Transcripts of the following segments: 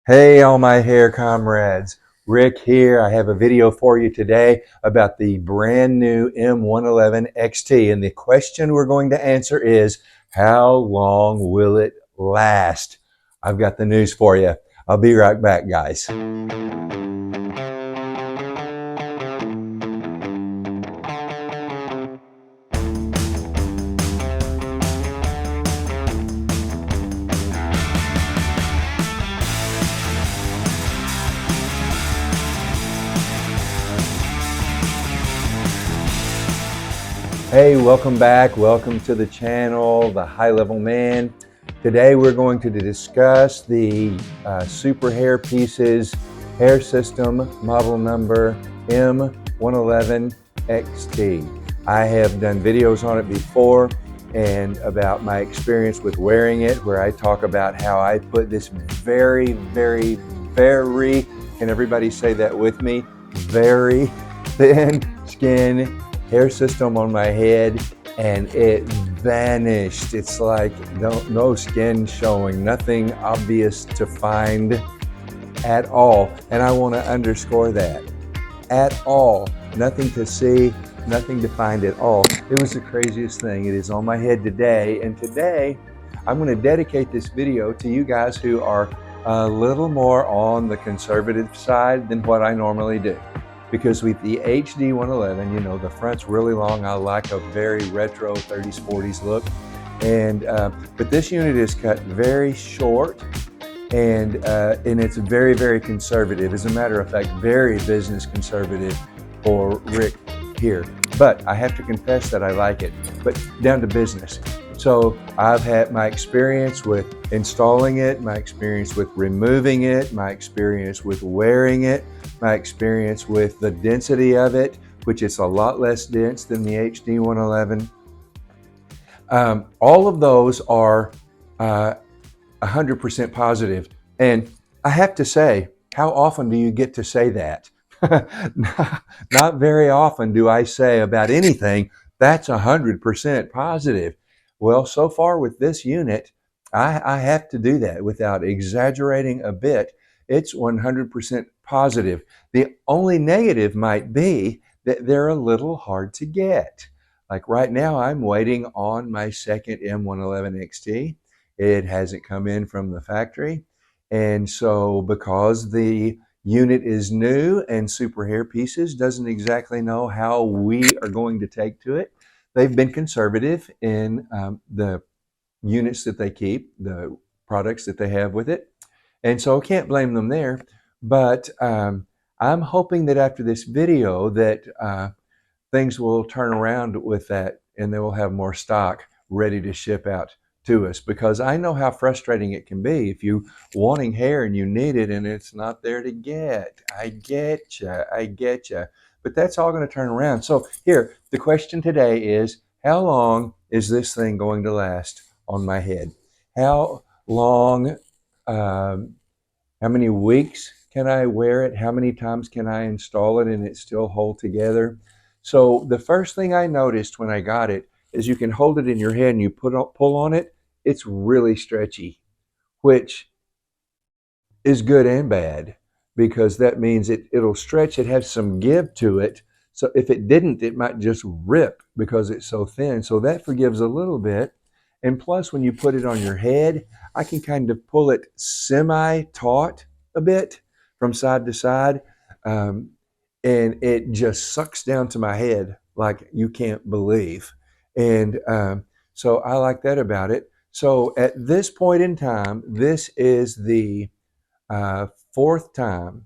Hey, all my hair comrades. Rick here. I have a video for you today about the brand new M111 XT. And the question we're going to answer is, how long will it last? I've got the news for you. I'll be right back, guys. Hey, welcome back. Welcome to the channel, The High Level Man. Today we're going to discuss the Super Hair Pieces hair system model number M111 XT. I have done videos on it before and about my experience with wearing it, where I talk about how I put this very, can everybody say that with me? Very thin skin hair system on my head, and it vanished. It's like no skin showing, nothing obvious to find at all. And I want to underscore that. At all. Nothing to see, nothing to find at all. It was the craziest thing. It is on my head today, and today I'm going to dedicate this video to you guys who are a little more on the conservative side than what I normally do. Because with the HD 111, you know, the front's really long. I like a very retro 30s, 40s look. And but this unit is cut very short, and it's very conservative. As a matter of fact, very business conservative for Rick here. But I have to confess that I like it. But down to business. So I've had my experience with installing it, my experience with removing it, my experience with wearing it, my experience with the density of it, which is a lot less dense than the HD 111. All of those are 100% positive. And I have to say, how often do you get to say that? Not very often do I say about anything, that's 100% positive. Well, so far with this unit, I have to do that without exaggerating a bit. It's 100% positive. The only negative might be that they're a little hard to get. Like right now, I'm waiting on my second M111 XT. It hasn't come in from the factory. And so because the unit is new and Super Hair Pieces doesn't exactly know how we are going to take to it, they've been conservative in the units that they keep, the products that they have with it. And so I can't blame them there. But I'm hoping that after this video that things will turn around with that, and they will have more stock ready to ship out to us, because I know how frustrating it can be if you wanting hair and you need it and it's not there to get. I get you. But that's all going to turn around. So here, the question today is, how long is this thing going to last on my head? How long, how many weeks can I wear it? How many times can I install it and it still hold together? So the first thing I noticed when I got it is you can hold it in your hand and you pull on it. It's really stretchy, which is good and bad, because that means it'll stretch. It has some give to it. So if it didn't, it might just rip because it's so thin. So that forgives a little bit. And plus, when you put it on your head, I can kind of pull it semi-taut a bit from side to side. And it just sucks down to my head like you can't believe. And so I like that about it. So at this point in time, this is the fourth time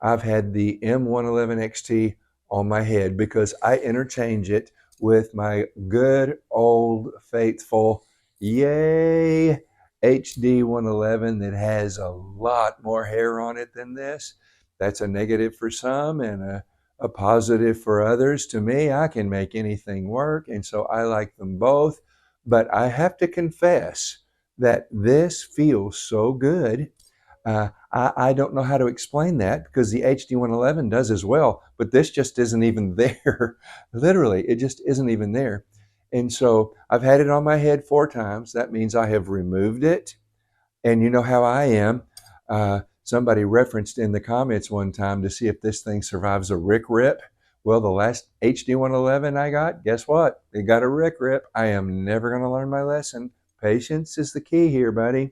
I've had the M111 XT on my head, because I interchange it with my good old faithful, yay, HD 111 that has a lot more hair on it than this. That's a negative for some and a positive for others. To me, I can make anything work, and so I like them both. But I have to confess that this feels so good. I don't know how to explain that, because the HD111 does as well, but this just isn't even there. Literally, it just isn't even there. And so I've had it on my head 4 times. That means I have removed it. And you know how I am. somebody referenced in the comments one time to see if this thing survives a rick rip. Well, the last HD111 I got, guess what? It got a rick rip. I am never going to learn my lesson. Patience is the key here, buddy.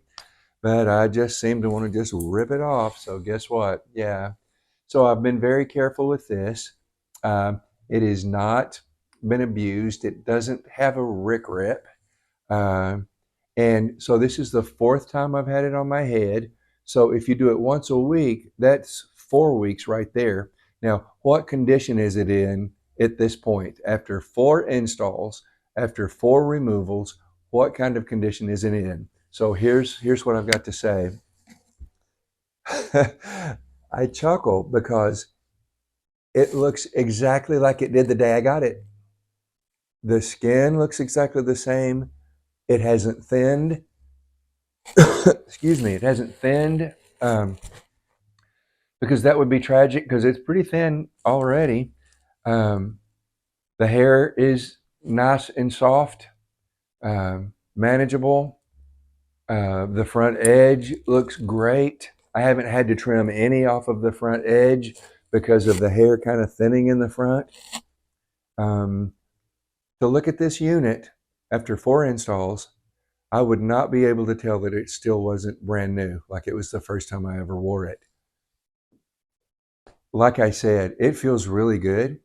But I just seem to want to just rip it off. So guess what? Yeah. So I've been very careful with this. It has not been abused. It doesn't have a rick rip. And so this is the 4th time I've had it on my head. So if you do it once a week, that's 4 weeks right there. Now, what condition is it in at this point? After 4 installs, after 4 removals, what kind of condition is it in? So here's what I've got to say. I chuckle because it looks exactly like it did the day I got it. The skin looks exactly the same. It hasn't thinned. Excuse me, it hasn't thinned, because that would be tragic because it's pretty thin already. The hair is nice and soft, manageable. The front edge looks great. I haven't had to trim any off of the front edge because of the hair kind of thinning in the front. To look at this unit after 4 installs, I would not be able to tell that it still wasn't brand new, like it was the first time I ever wore it. Like I said, it feels really good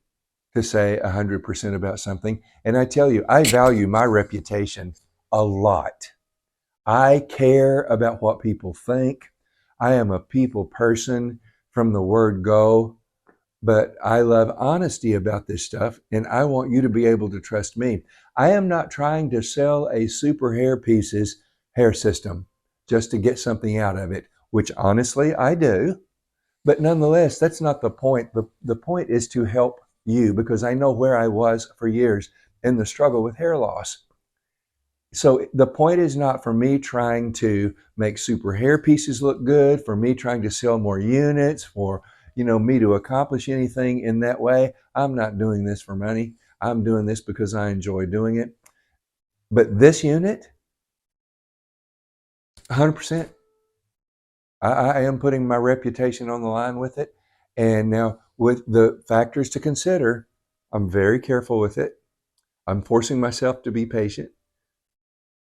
to say 100% about something. And I tell you, I value my reputation a lot. I care about what people think. I am a people person from the word go, but I love honesty about this stuff, and I want you to be able to trust me. I am not trying to sell a super hair pieces hair system just to get something out of it, which honestly I do. But nonetheless, that's not the point. The point is to help you, because I know where I was for years in the struggle with hair loss. So the point is not for me trying to make super hair pieces look good, for me trying to sell more units, for me to accomplish anything in that way. I'm not doing this for money. I'm doing this because I enjoy doing it. But this unit, 100%. I am putting my reputation on the line with it. And now with the factors to consider, I'm very careful with it. I'm forcing myself to be patient.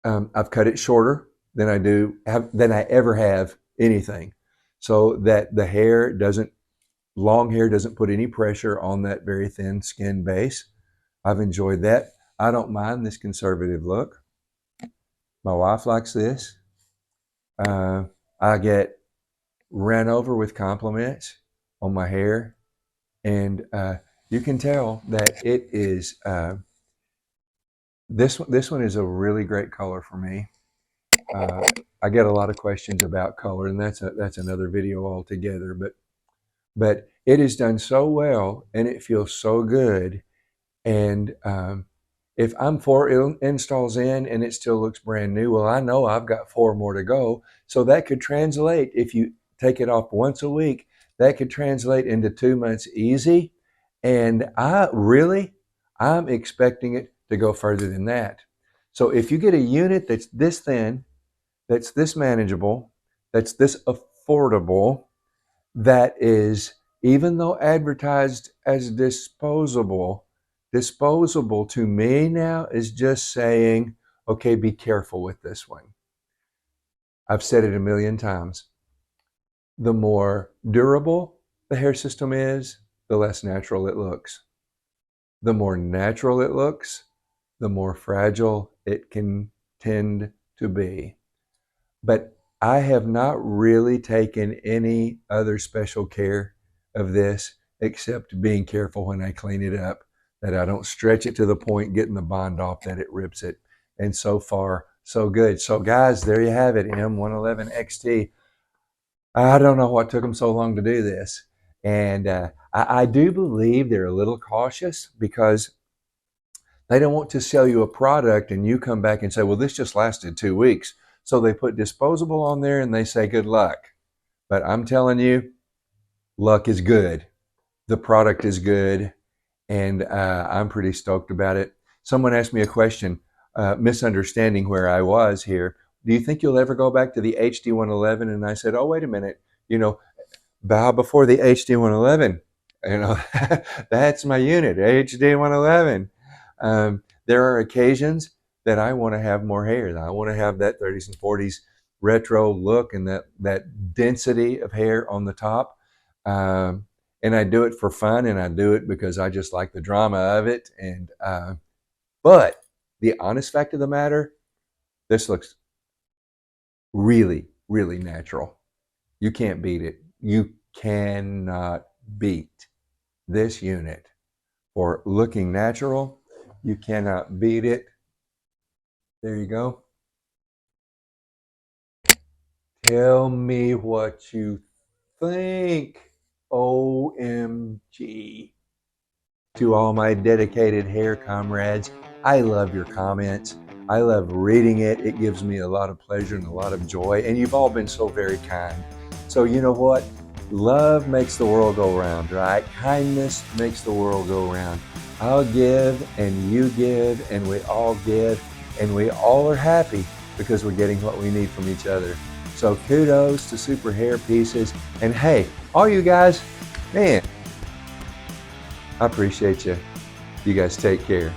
I've cut it shorter than I ever have anything, so that the long hair doesn't put any pressure on that very thin skin base. I've enjoyed that. I don't mind this conservative look. My wife likes this. I get ran over with compliments on my hair, and you can tell that it is. This one is a really great color for me. I get a lot of questions about color, and that's another video altogether. But it is done so well, and it feels so good. And if I'm 4 installs in and it still looks brand new, well, I know I've got 4 more to go. So that could translate, if you take it off once a week, that could translate into 2 months easy. And I'm expecting it to go further than that. So if you get a unit that's this thin, that's this manageable, that's this affordable, that is, even though advertised as disposable to me now is just saying, okay, be careful with this one. I've said it a million times. The more durable the hair system is, the less natural it looks. The more natural it looks, the more fragile it can tend to be. But I have not really taken any other special care of this except being careful when I clean it up, that I don't stretch it to the point getting the bond off that it rips it. And so far, so good. So guys, there you have it, M111 XT. I don't know what took them so long to do this. And I do believe they're a little cautious because they don't want to sell you a product and you come back and say, well, this just lasted 2 weeks. So they put disposable on there and they say good luck. But I'm telling you, luck is good. The product is good. And I'm pretty stoked about it. Someone asked me a question, misunderstanding where I was here. Do you think you'll ever go back to the HD111? And I said, oh, wait a minute. you know, bow before the HD111. You know, that's my unit, HD111. There are occasions that I want to have more hair. I want to have that 30s and 40s retro look and that density of hair on the top. And I do it for fun, and I do it because I just like the drama of it. And but the honest fact of the matter, this looks really, really natural. You can't beat it. You cannot beat this unit for looking natural. You cannot beat it. There you go. Tell me what you think. OMG. To all my dedicated hair comrades, I love your comments. I love reading it. It gives me a lot of pleasure and a lot of joy. And you've all been so very kind. So you know what? Love makes the world go round, right? Kindness makes the world go round. I'll give and you give and we all give and we all are happy because we're getting what we need from each other. So kudos to Super Hair Pieces. And hey, all you guys, man, I appreciate you. You guys take care.